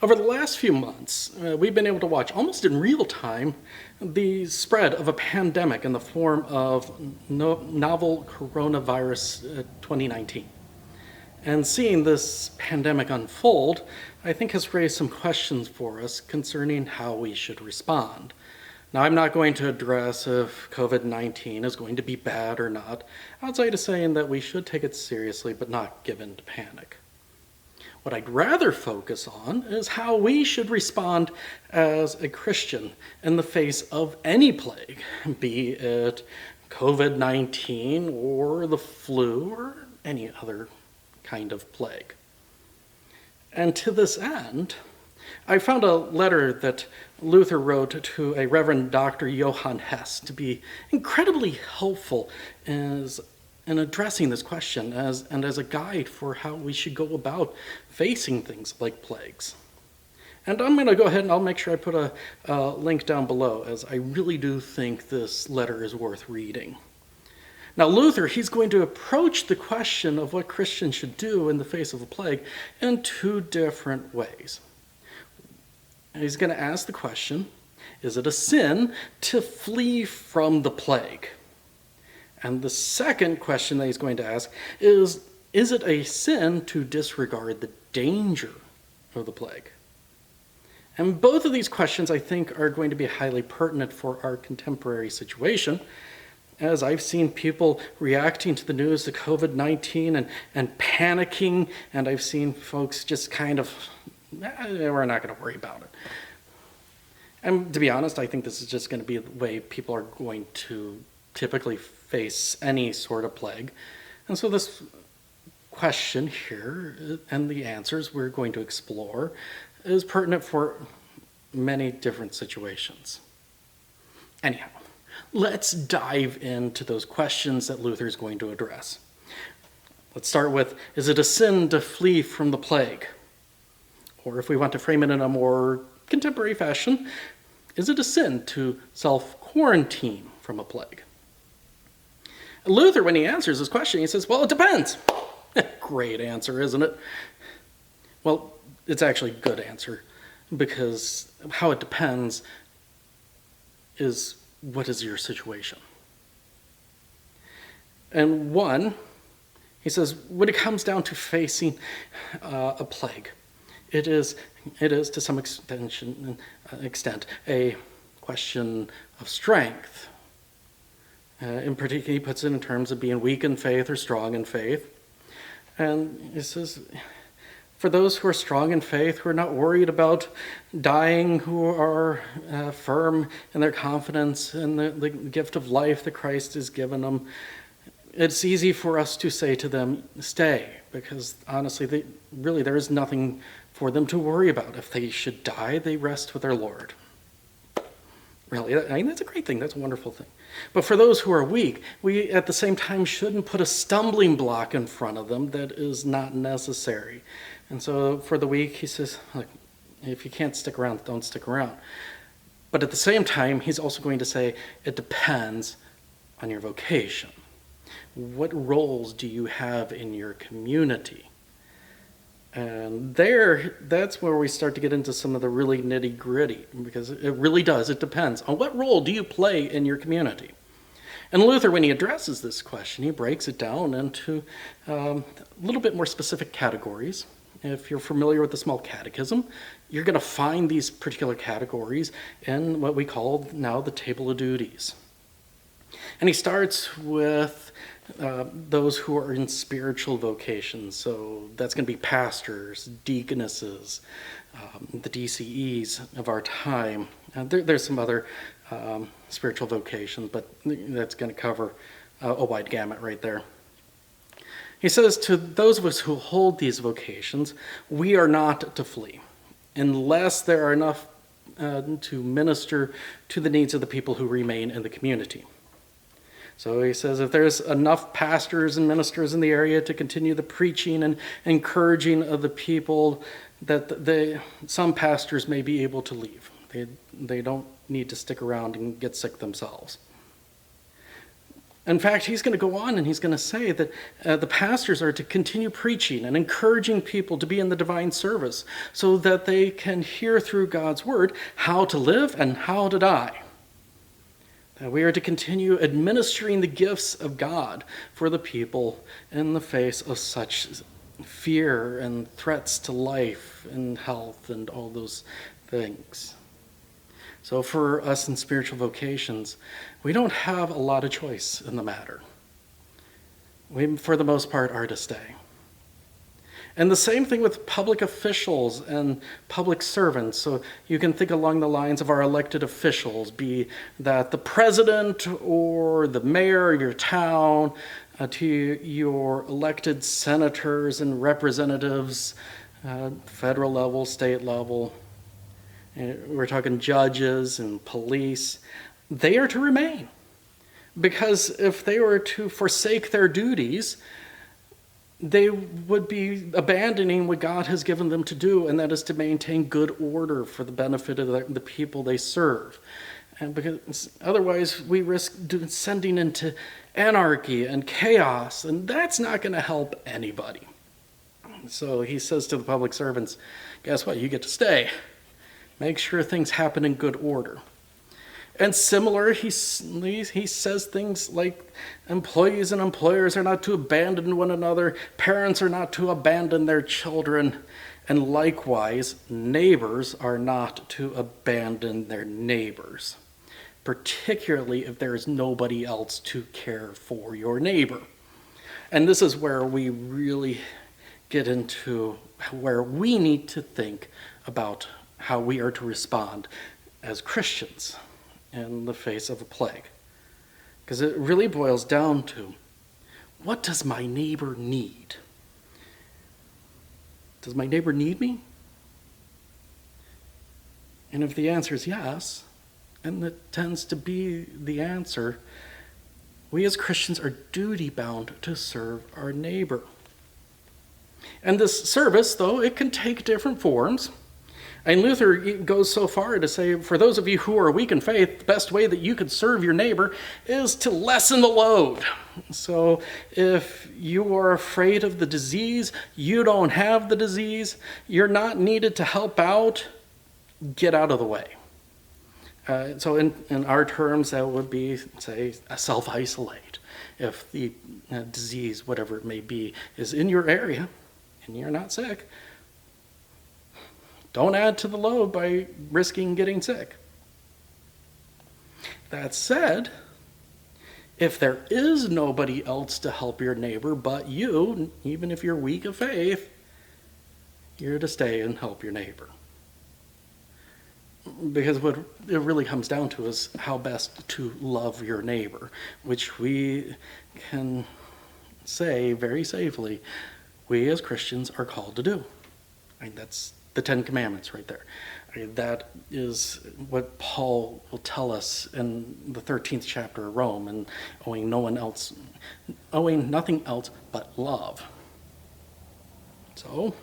Over the last few months, we've been able to watch almost in real time the spread of a pandemic in the form of novel coronavirus 2019. And seeing this pandemic unfold, I think has raised some questions for us concerning how we should respond. Now, I'm not going to address if COVID-19 is going to be bad or not, outside of saying that we should take it seriously but not give in to panic. What I'd rather focus on is how we should respond as a Christian in the face of any plague, be it COVID-19 or the flu or any other kind of plague. And to this end, I found a letter that Luther wrote to a Reverend Doctor Johann Hess to be incredibly helpful in addressing this question and as a guide for how we should go about facing things like plagues. And I'm going to go ahead and I'll make sure I put a link down below, as I really do think this letter is worth reading. Now, Luther, he's going to approach the question of what Christians should do in the face of a plague in two different ways. He's going to ask the question, is it a sin to flee from the plague? And the second question that he's going to ask is it a sin to disregard the danger of the plague? And both of these questions, I think, are going to be highly pertinent for our contemporary situation, as I've seen people reacting to the news of COVID-19 and panicking, and I've seen folks just kind of, we're not going to worry about it. And to be honest, I think this is just going to be the way people are going to typically face any sort of plague. And so this question here and the answers we're going to explore is pertinent for many different situations. Anyhow, let's dive into those questions that Luther is going to address. Let's start with, is it a sin to flee from the plague? Or if we want to frame it in a more contemporary fashion, is it a sin to self-quarantine from a plague? Luther, when he answers this question, he says, well, it depends. Great answer, isn't it? Well, it's actually a good answer, because how it depends is, what is your situation? And one, he says, when it comes down to facing a plague, it is to some extent a question of strength. In particular, he puts it in terms of being weak in faith or strong in faith. And he says, for those who are strong in faith, who are not worried about dying, who are firm in their confidence in the gift of life that Christ has given them, it's easy for us to say to them, stay, because honestly, there is nothing for them to worry about. If they should die, they rest with their Lord. Really, I mean, that's a great thing. That's a wonderful thing. But for those who are weak, we at the same time shouldn't put a stumbling block in front of them that is not necessary. And so for the weak, he says, look, if you can't stick around, don't stick around. But at the same time, he's also going to say, it depends on your vocation. What roles do you have in your community? And that's where we start to get into some of the really nitty-gritty, because it really does. It depends on what role do you play in your community. And Luther, when he addresses this question, he breaks it down into a little bit more specific categories. If you're familiar with the Small Catechism, you're going to find these particular categories in what we call now the Table of Duties. And he starts with those who are in spiritual vocations. So that's going to be pastors, deaconesses, the DCEs of our time. There's some other spiritual vocations, but that's going to cover a wide gamut right there. He says, to those of us who hold these vocations, we are not to flee unless there are enough to minister to the needs of the people who remain in the community. So he says if there's enough pastors and ministers in the area to continue the preaching and encouraging of the people, that some pastors may be able to leave. They don't need to stick around and get sick themselves. In fact, he's going to go on and he's going to say that the pastors are to continue preaching and encouraging people to be in the divine service so that they can hear through God's word how to live and how to die. That we are to continue administering the gifts of God for the people in the face of such fear and threats to life and health and all those things. So for us in spiritual vocations, we don't have a lot of choice in the matter. We, for the most part, are to stay. And the same thing with public officials and public servants. So you can think along the lines of our elected officials, be that the president or the mayor of your town, to your elected senators and representatives, federal level, state level. We're talking judges and police. They are to remain. Because if they were to forsake their duties, they would be abandoning what God has given them to do, and that is to maintain good order for the benefit of the people they serve. And because otherwise we risk descending into anarchy and chaos, and that's not going to help anybody. So he says to the public servants, guess what? You get to stay. Make sure things happen in good order. And similar, he says things like employees and employers are not to abandon one another, parents are not to abandon their children, and likewise, neighbors are not to abandon their neighbors, particularly if there is nobody else to care for your neighbor. And this is where we really get into where we need to think about how we are to respond as Christians in the face of a plague. Because it really boils down to, what does my neighbor need? Does my neighbor need me? And if the answer is yes, and it tends to be the answer, we as Christians are duty-bound to serve our neighbor. And this service, though, it can take different forms. And Luther goes so far to say, for those of you who are weak in faith, the best way that you can serve your neighbor is to lessen the load. So if you are afraid of the disease, you don't have the disease, you're not needed to help out, get out of the way. So in our terms, that would be, say, a self-isolate. If the disease, whatever it may be, is in your area and you're not sick, don't add to the load by risking getting sick. That said, if there is nobody else to help your neighbor but you, even if you're weak of faith, you're to stay and help your neighbor. Because what it really comes down to is how best to love your neighbor, which we can say very safely, we as Christians are called to do. I mean, that's the Ten Commandments right there. I mean, that is what Paul will tell us in the 13th chapter of Rome, and owing nothing else but love. So,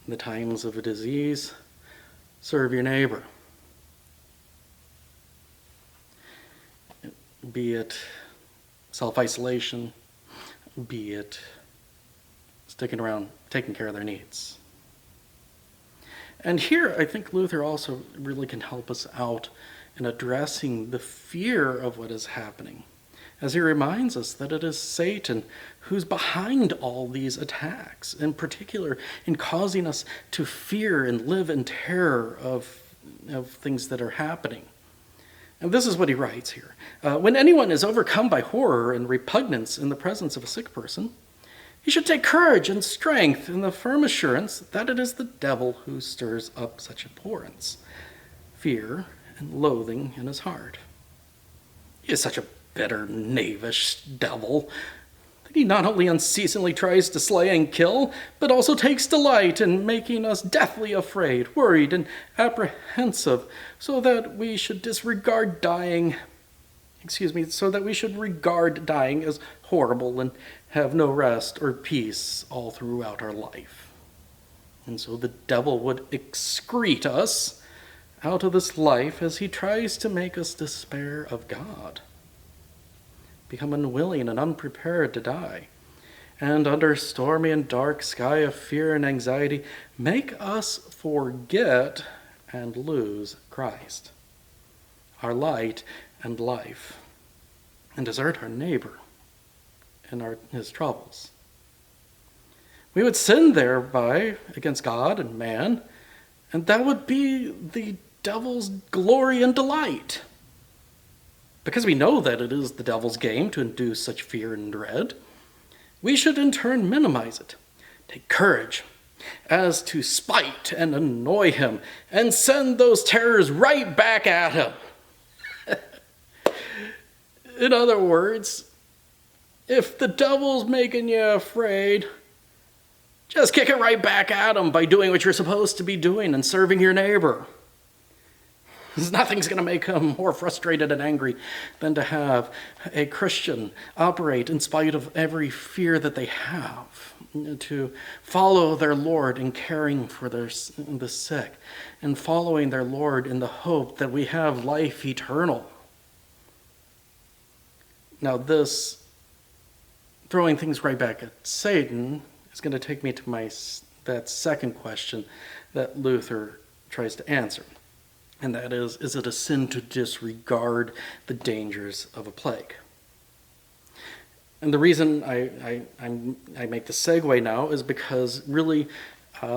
in the times of a disease, serve your neighbor. Be it self-isolation, be it sticking around, taking care of their needs. And here, I think Luther also really can help us out in addressing the fear of what is happening, as he reminds us that it is Satan who's behind all these attacks, in particular in causing us to fear and live in terror of things that are happening. And this is what he writes here. When anyone is overcome by horror and repugnance in the presence of a sick person, he should take courage and strength in the firm assurance that it is the devil who stirs up such abhorrence, fear, and loathing in his heart. He is such a bitter, knavish devil that he not only unceasingly tries to slay and kill, but also takes delight in making us deathly afraid, worried, and apprehensive, so that we should regard dying as horrible and have no rest or peace all throughout our life. And so the devil would excrete us out of this life as he tries to make us despair of God. become unwilling and unprepared to die, and under stormy and dark sky of fear and anxiety, make us forget and lose Christ, our light and life, and desert our neighbor in his troubles. We would sin thereby against God and man, and that would be the devil's glory and delight. Because we know that it is the devil's game to induce such fear and dread, we should in turn minimize it, take courage as to spite and annoy him, and send those terrors right back at him. In other words, if the devil's making you afraid, just kick it right back at him by doing what you're supposed to be doing and serving your neighbor. Nothing's going to make him more frustrated and angry than to have a Christian operate in spite of every fear that they have, to follow their Lord in caring for the sick, and following their Lord in the hope that we have life eternal. Now this, throwing things right back at Satan, is going to take me to that second question that Luther tries to answer. And that is it a sin to disregard the dangers of a plague? And the reason I make the segue now is because really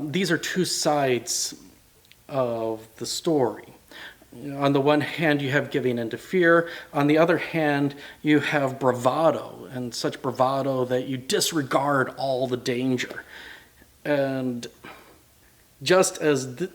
these are two sides of the story. On the one hand, you have giving into fear. On the other hand, you have bravado, and such bravado that you disregard all the danger. And just as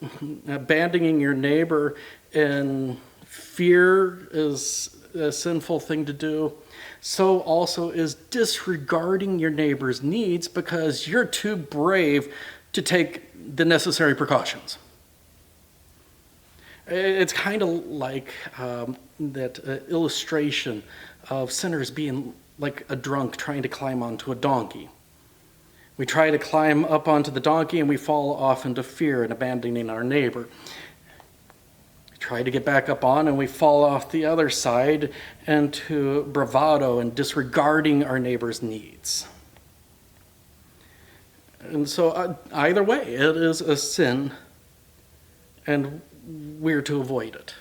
abandoning your neighbor in fear is a sinful thing to do, so also is disregarding your neighbor's needs because you're too brave to take the necessary precautions. It's kind of like that illustration of sinners being like a drunk trying to climb onto a donkey. We try to climb up onto the donkey and we fall off into fear and abandoning our neighbor. We try to get back up on and we fall off the other side into bravado and disregarding our neighbor's needs. And so either way, it is a sin and we're to avoid it.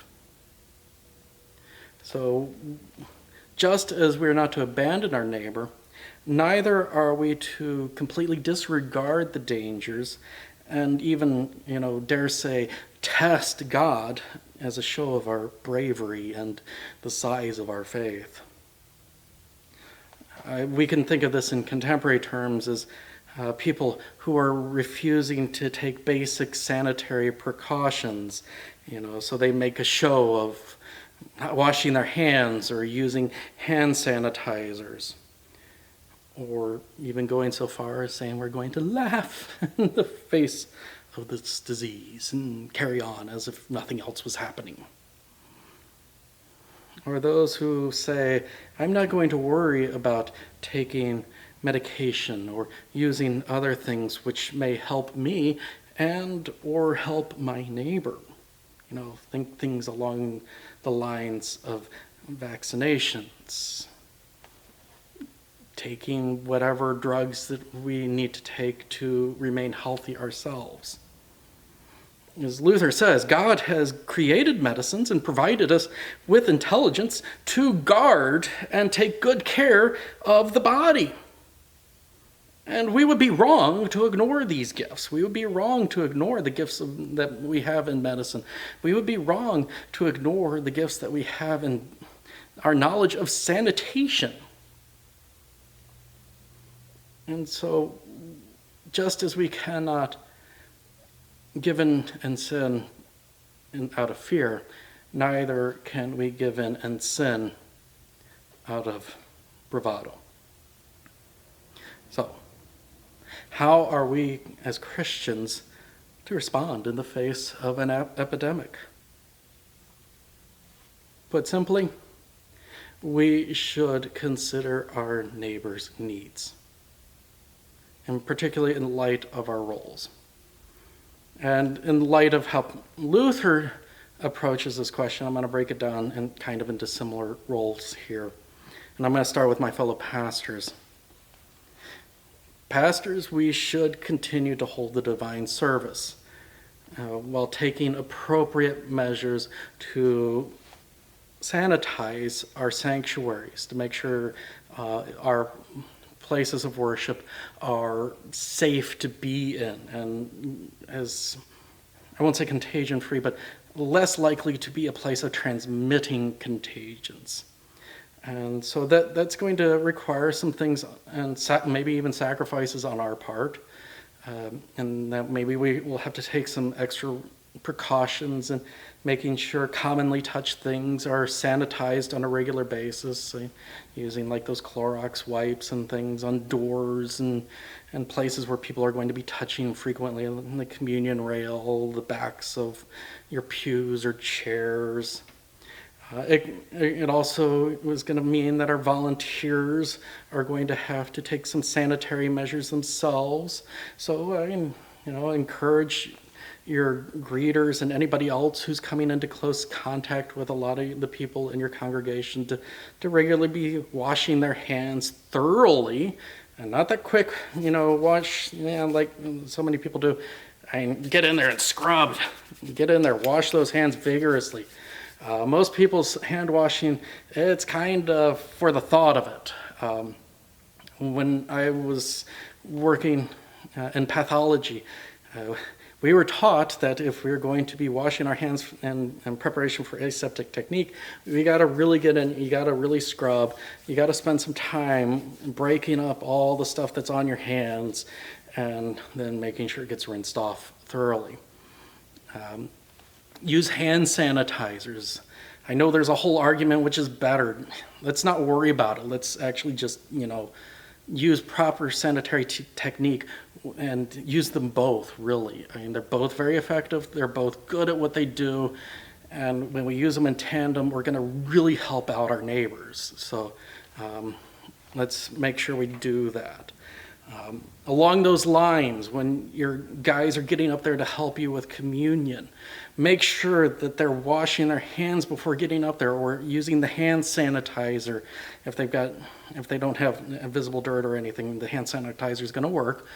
So just as we're not to abandon our neighbor, neither are we to completely disregard the dangers and even, dare say, test God as a show of our bravery and the size of our faith. We can think of this in contemporary terms as people who are refusing to take basic sanitary precautions, so they make a show of not washing their hands or using hand sanitizers, or even going so far as saying we're going to laugh in the face of this disease and carry on as if nothing else was happening. Or those who say, I'm not going to worry about taking medication or using other things which may help me and or help my neighbor. Think things along the lines of vaccinations, taking whatever drugs that we need to take to remain healthy ourselves. As Luther says, God has created medicines and provided us with intelligence to guard and take good care of the body. And we would be wrong to ignore these gifts. We would be wrong to ignore the gifts that we have in medicine. We would be wrong to ignore the gifts that we have in our knowledge of sanitation. And so, just as we cannot give in and sin out of fear, neither can we give in and sin out of bravado. So, how are we as Christians to respond in the face of an epidemic? Put simply, we should consider our neighbor's needs, and particularly in light of our roles. And in light of how Luther approaches this question, I'm going to break it down into similar roles here. And I'm going to start with my fellow pastors. Pastors, we should continue to hold the divine service while taking appropriate measures to sanitize our sanctuaries, to make sure our places of worship are safe to be in, and as I won't say contagion free, but less likely to be a place of transmitting contagions. And so that's going to require some things, and maybe even sacrifices on our part, and that maybe we will have to take some extra precautions in making sure commonly touched things are sanitized on a regular basis, using like those Clorox wipes and things on doors and places where people are going to be touching frequently, the communion rail, the backs of your pews or chairs. It also was going to mean that our volunteers are going to have to take some sanitary measures themselves. So encourage your greeters and anybody else who's coming into close contact with a lot of the people in your congregation to regularly be washing their hands thoroughly, and not that quick, wash, like so many people do. Get in there and scrub. Get in there, wash those hands vigorously. Most people's hand washing, it's kind of for the thought of it. When I was working in pathology, we were taught that if we were going to be washing our hands in preparation for aseptic technique, we got to really get in, you got to really scrub, you got to spend some time breaking up all the stuff that's on your hands and then making sure it gets rinsed off thoroughly. Use hand sanitizers. I know there's a whole argument which is better. Let's not worry about it. Let's actually just, use proper sanitary technique and use them both, really. They're both very effective. They're both good at what they do. And when we use them in tandem, we're going to really help out our neighbors. So let's make sure we do that. Along those lines, when your guys are getting up there to help you with communion, make sure that they're washing their hands before getting up there, or using the hand sanitizer. If they don't have visible dirt or anything, the hand sanitizer is going to work.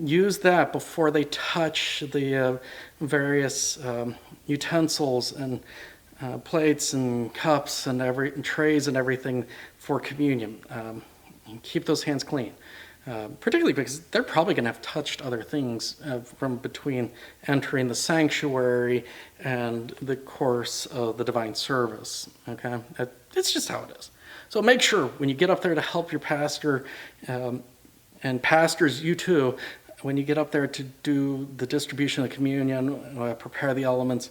Use that before they touch the various utensils and plates and cups and trays and everything for communion. Keep those hands clean. Particularly because they're probably going to have touched other things from between entering the sanctuary and the course of the divine service. Okay, it's just how it is. So make sure when you get up there to help your pastor, and pastors, you too, when you get up there to do the distribution of communion, prepare the elements,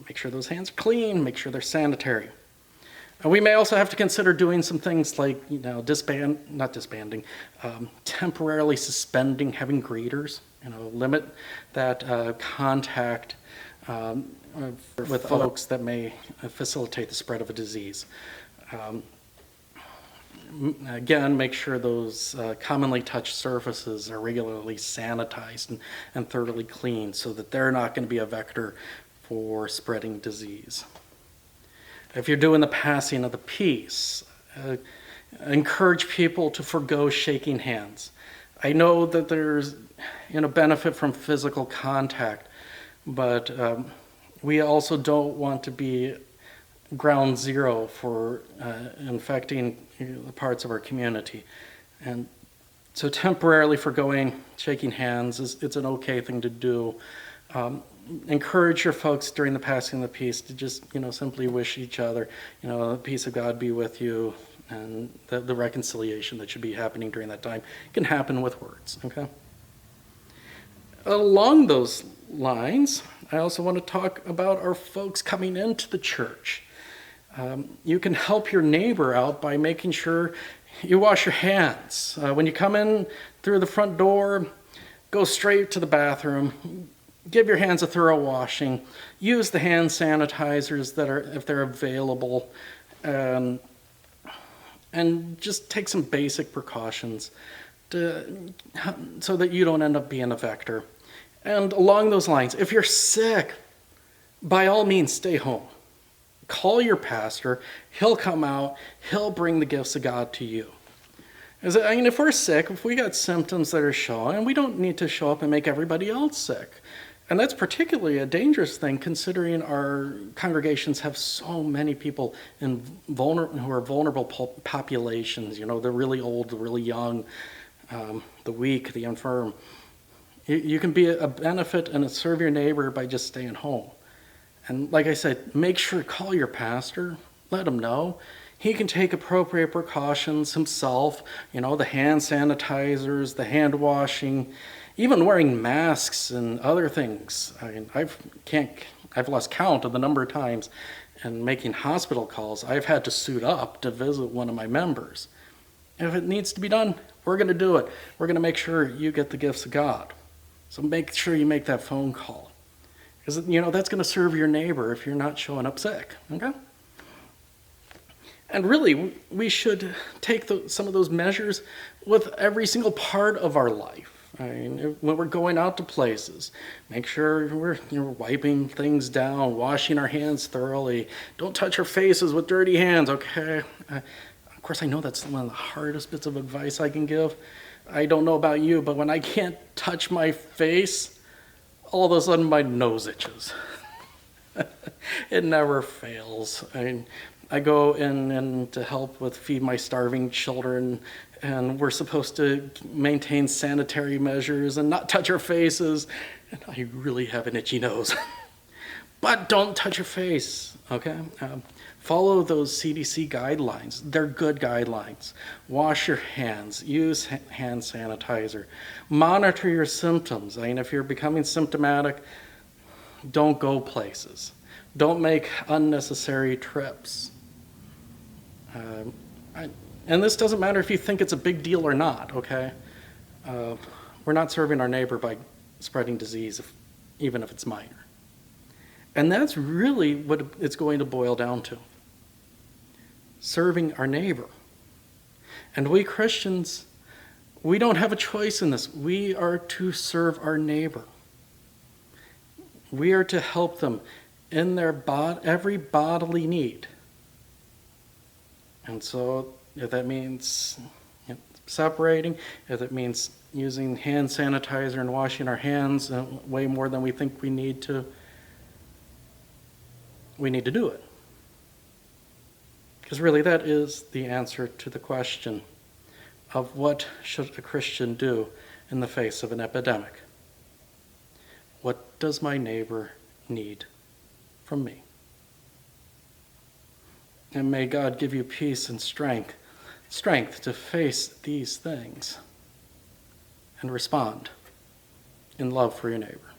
make sure those hands are clean, make sure they're sanitary. And we may also have to consider doing some things like, temporarily suspending having greeters, limit that contact with folks that may facilitate the spread of a disease. Again, make sure those commonly touched surfaces are regularly sanitized and thoroughly cleaned so that they're not going to be a vector for spreading disease. If you're doing the passing of the peace, encourage people to forgo shaking hands. I know that there's benefit from physical contact, but we also don't want to be ground zero for infecting parts of our community. And so temporarily forgoing shaking hands, it's an okay thing to do. Encourage your folks during the passing of the peace to just, simply wish each other, the peace of God be with you, and the reconciliation that should be happening during that time can happen with words, okay? Along those lines, I also want to talk about our folks coming into the church. You can help your neighbor out by making sure you wash your hands. When you come in through the front door, go straight to the bathroom. Give your hands a thorough washing. Use the hand sanitizers that are, if they're available, and just take some basic precautions so that you don't end up being a vector. And along those lines, if you're sick, by all means, stay home. Call your pastor. He'll come out. He'll bring the gifts of God to you. If we're sick, if we got symptoms that are showing, we don't need to show up and make everybody else sick. And that's particularly a dangerous thing considering our congregations have so many people who are vulnerable populations, the really old, the really young, the weak, the infirm. You can be a benefit and serve your neighbor by just staying home. And like I said, make sure to call your pastor, let him know. He can take appropriate precautions himself, the hand sanitizers, the hand washing, even wearing masks and other things. I've lost count of the number of times and making hospital calls, I've had to suit up to visit one of my members. If it needs to be done, we're going to do it. We're going to make sure you get the gifts of God. So make sure you make that phone call. Because, that's going to serve your neighbor if you're not showing up sick, okay? And really, we should take some of those measures with every single part of our life. When we're going out to places, make sure we're wiping things down, washing our hands thoroughly. Don't touch our faces with dirty hands, okay? Of course, I know that's one of the hardest bits of advice I can give. I don't know about you, but when I can't touch my face, all of a sudden my nose itches. It never fails. I go in to help with feed my starving children, and we're supposed to maintain sanitary measures and not touch our faces, and I really have an itchy nose. But don't touch your face, okay? Follow those CDC guidelines. They're good guidelines. Wash your hands. Use hand sanitizer. Monitor your symptoms. If you're becoming symptomatic, don't go places. Don't make unnecessary trips. And this doesn't matter if you think it's a big deal or not, okay? We're not serving our neighbor by spreading disease, even if it's minor. And that's really what it's going to boil down to. Serving our neighbor. And we Christians, we don't have a choice in this. We are to serve our neighbor. We are to help them in their every bodily need. And so if that means separating, if it means using hand sanitizer and washing our hands way more than we think we need to do it. Because really that is the answer to the question of what should a Christian do in the face of an epidemic. What does my neighbor need from me? And may God give you peace and strength to face these things and respond in love for your neighbor.